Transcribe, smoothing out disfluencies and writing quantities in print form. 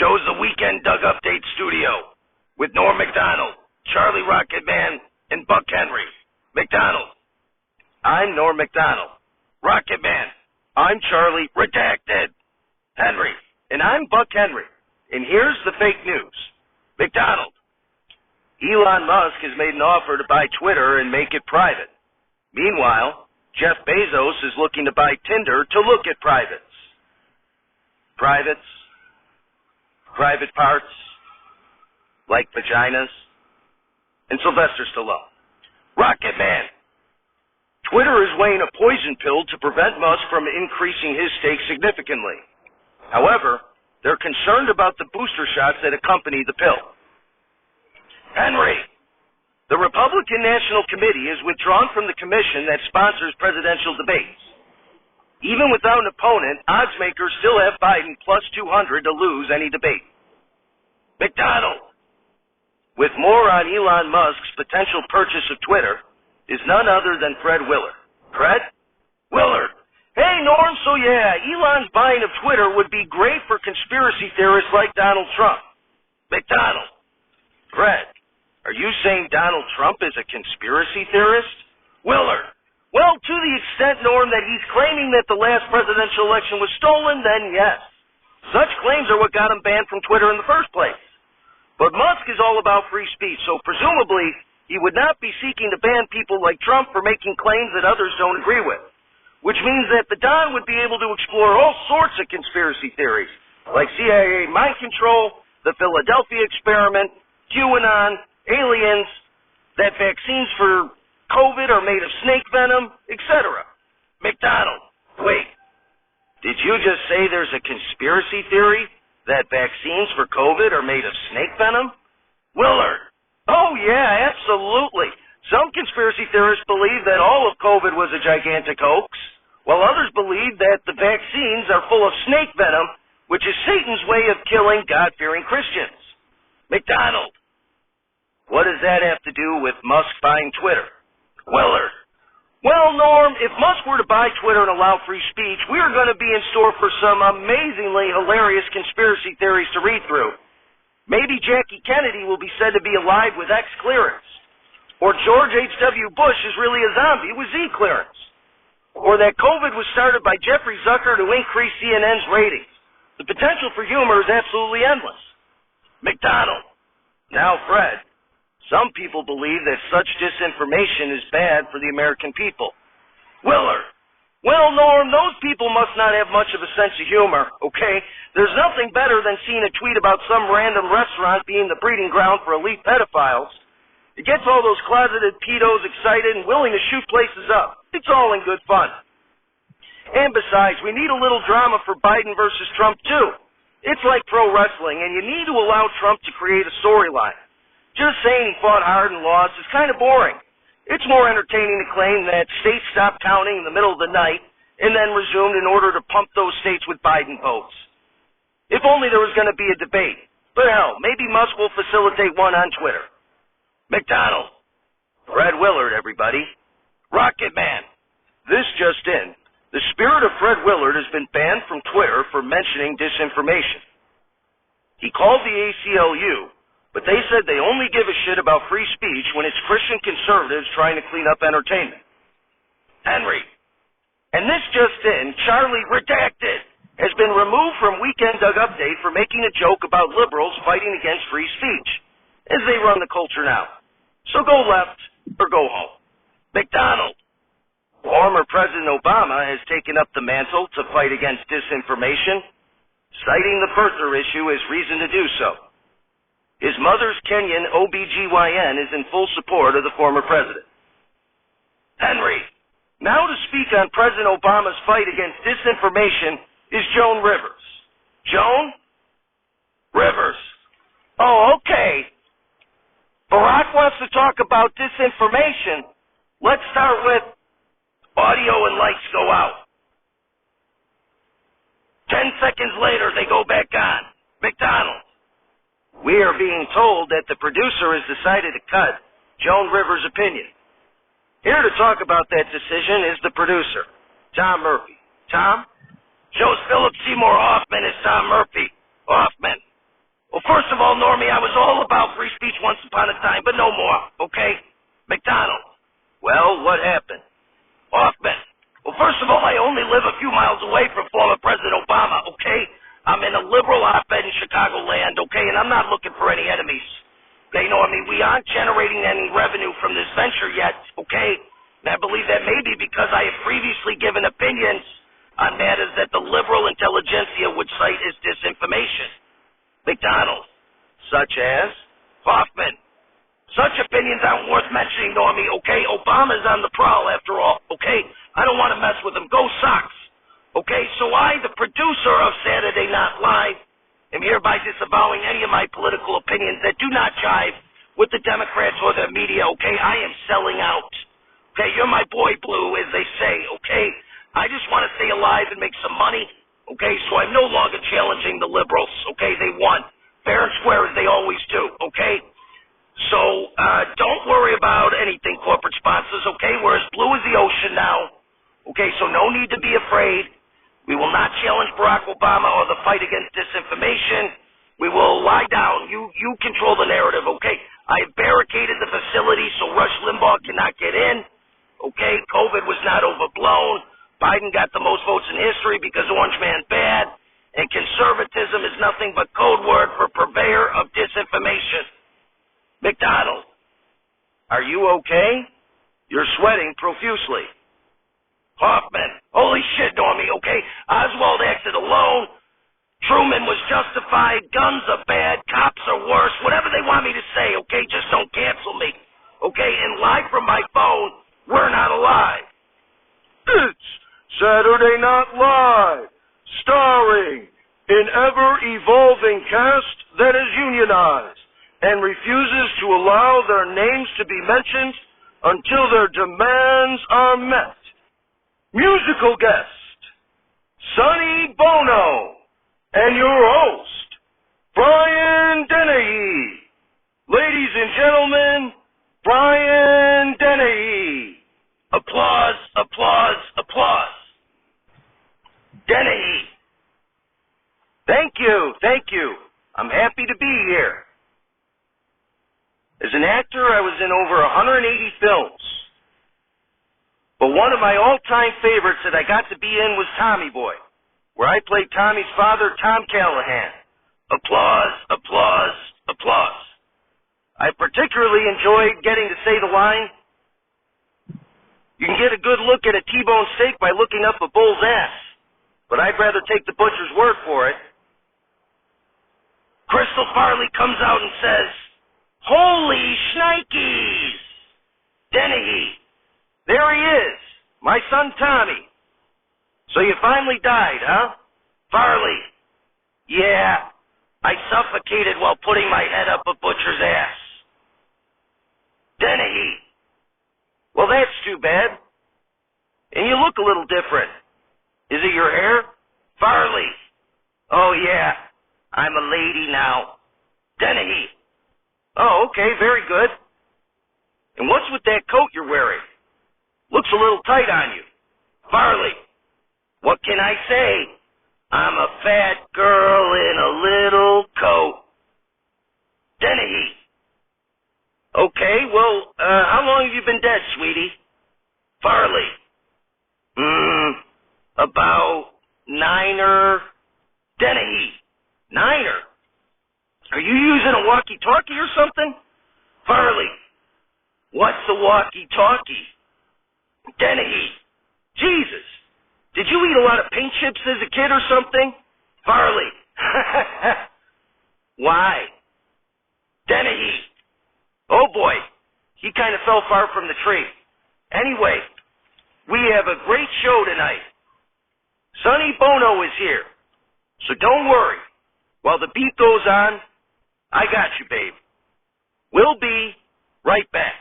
shows the Weekend Doug Update Studio with Norm McDonald, Charlie Rocketman, and Buck Henry. McDonald. I'm Norm McDonald. Rocketman. I'm Charlie Redacted. Henry. And I'm Buck Henry. And here's the fake news. McDonald. Elon Musk has made an offer to buy Twitter and make it private. Meanwhile, Jeff Bezos is looking to buy Tinder to look at privates. Privates? Private parts? Like vaginas? And Sylvester Stallone. Rocket Man. Twitter is weighing a poison pill to prevent Musk from increasing his stake significantly. However, they're concerned about the booster shots that accompany the pill. Henry. The Republican National Committee is withdrawn from the commission that sponsors presidential debates. Even without an opponent, odds makers still have Biden plus 200 to lose any debate. McDonald. With more on Elon Musk's potential purchase of Twitter is none other than Fred Willard. Fred? Willard. Hey, Norm, so yeah, Elon's buying of Twitter would be great for conspiracy theorists like Donald Trump. McDonald. Fred. Are you saying Donald Trump is a conspiracy theorist? Willard. Well, to the extent, Norm, that he's claiming that the last presidential election was stolen, then yes. Such claims are what got him banned from Twitter in the first place. But Musk is all about free speech, so presumably he would not be seeking to ban people like Trump for making claims that others don't agree with. Which means that the Don would be able to explore all sorts of conspiracy theories, like CIA mind control, the Philadelphia experiment, QAnon, aliens, that vaccines for COVID are made of snake venom, etc. McDonald, wait, did you just say there's a conspiracy theory that vaccines for COVID are made of snake venom? Willard, oh yeah, absolutely. Some conspiracy theorists believe that all of COVID was a gigantic hoax, while others believe that the vaccines are full of snake venom, which is Satan's way of killing God-fearing Christians. McDonald, what does that have to do with Musk buying Twitter? Willard. Well, Norm, if Musk were to buy Twitter and allow free speech, we are going to be in store for some amazingly hilarious conspiracy theories to read through. Maybe Jackie Kennedy will be said to be alive with X clearance. Or George H.W. Bush is really a zombie with Z clearance. Or that COVID was started by Jeffrey Zucker to increase CNN's ratings. The potential for humor is absolutely endless. McDonald. Now, Fred. Some people believe that such disinformation is bad for the American people. Willard. Well, Norm, those people must not have much of a sense of humor, okay? There's nothing better than seeing a tweet about some random restaurant being the breeding ground for elite pedophiles. It gets all those closeted pedos excited and willing to shoot places up. It's all in good fun. And besides, we need a little drama for Biden versus Trump, too. It's like pro wrestling, and you need to allow Trump to create a storyline. Just saying he fought hard and lost is kind of boring. It's more entertaining to claim that states stopped counting in the middle of the night and then resumed in order to pump those states with Biden votes. If only there was going to be a debate. But hell, maybe Musk will facilitate one on Twitter. McDonald. Fred Willard, everybody. Rocket Man. This just in. The spirit of Fred Willard has been banned from Twitter for mentioning disinformation. He called the ACLU, but they said they only give a shit about free speech when it's Christian conservatives trying to clean up entertainment. Henry. And this just in, Charlie Redacted has been removed from Weekend Doug Update for making a joke about liberals fighting against free speech, as they run the culture now. So go left or go home. McDonald. Former President Obama has taken up the mantle to fight against disinformation, citing the birther issue as reason to do so. His mother's Kenyan OBGYN is in full support of the former president. Henry. Now to speak on President Obama's fight against disinformation is Joan Rivers. Joan? Rivers. Oh, okay. Barack wants to talk about disinformation. Let's start with audio and lights go out. 10 seconds later, they go back on. McDonald. We are being told that the producer has decided to cut Joan Rivers' opinion. Here to talk about that decision is the producer, Tom Murphy. Tom? Shows Philip Seymour Hoffman as Tom Murphy. Hoffman. time, but no more, okay? McDonald. Well, what happened? Hoffman. Well, first of all, I only live a few miles away from former President Obama, okay? I'm in a liberal hotbed in Chicagoland, okay? And I'm not looking for any enemies. Okay, no, I mean, we aren't generating any revenue from this venture yet, okay? And I believe that may be because I have previously given opinions on matters that the liberal intelligentsia would cite as disinformation. McDonald. Such as? Hoffman. Such opinions aren't worth mentioning, Normie, okay? Obama's on the prowl, after all, okay? I don't want to mess with him. Go Sox! Okay, so I, the producer of Saturday Night Live, am hereby disavowing any of my political opinions that do not jive with the Democrats or their media, okay? I am selling out. Okay, you're my boy blue, as they say, okay? I just want to stay alive and make some money, okay? So I'm no longer challenging the liberals, okay? They won. Fair and square as they always do, okay? So, don't worry about anything, corporate sponsors, okay? We're as blue as the ocean now, okay? So no need to be afraid. We will not challenge Barack Obama or the fight against disinformation. We will lie down. You control the narrative, okay? I have barricaded the facility so Rush Limbaugh cannot get in, okay? COVID was not overblown. Biden got the most votes in history because Orange Man bad. And conservatism is nothing but code word for purveyor of disinformation. McDonald, are you okay? You're sweating profusely. Hoffman, holy shit, Normie, okay? Oswald acted alone. Truman was justified. Guns are bad. Cops are worse. Whatever they want me to say, okay? Just don't cancel me. Okay? And live from my phone, we're not alive. It's Saturday Night Live, starring an ever-evolving cast that is unionized and refuses to allow their names to be mentioned until their demands are met. Musical guest, Sonny Bono, and your host, Brian Dennehy. Ladies and gentlemen, Brian Dennehy. Applause, applause, applause. Dennehy. Thank you. I'm happy to be here. As an actor, I was in over 180 films. But one of my all-time favorites that I got to be in was Tommy Boy, where I played Tommy's father, Tom Callahan. Applause, applause, applause. I particularly enjoyed getting to say the line, "You can get a good look at a T-bone steak by looking up a bull's ass, but I'd rather take the butcher's word for it." Crystal Farley comes out and says, "Holy shnikes!" Dennehy. There he is, my son Tommy. So you finally died, huh? Farley. Yeah, I suffocated while putting my head up a butcher's ass. Dennehy. Well, that's too bad. And you look a little different. Is it your hair? Farley. Oh, yeah, I'm a lady now. Dennehy. Oh, okay, very good. And what's with that coat you're wearing? Looks a little tight on you. Farley. What can I say? I'm a fat girl in a little coat. Dennehy. Okay, well, how long have you been dead, sweetie? Farley. About 9 Dennehy. 9. Are you using a walkie-talkie or something? Farley. What's a walkie-talkie? Dennehy. Jesus. Did you eat a lot of paint chips as a kid or something? Farley. Why? Dennehy. Oh boy, he kind of fell far from the tree. Anyway, we have a great show tonight. Sonny Bono is here, so don't worry. While the beat goes on, I got you, babe. We'll be right back.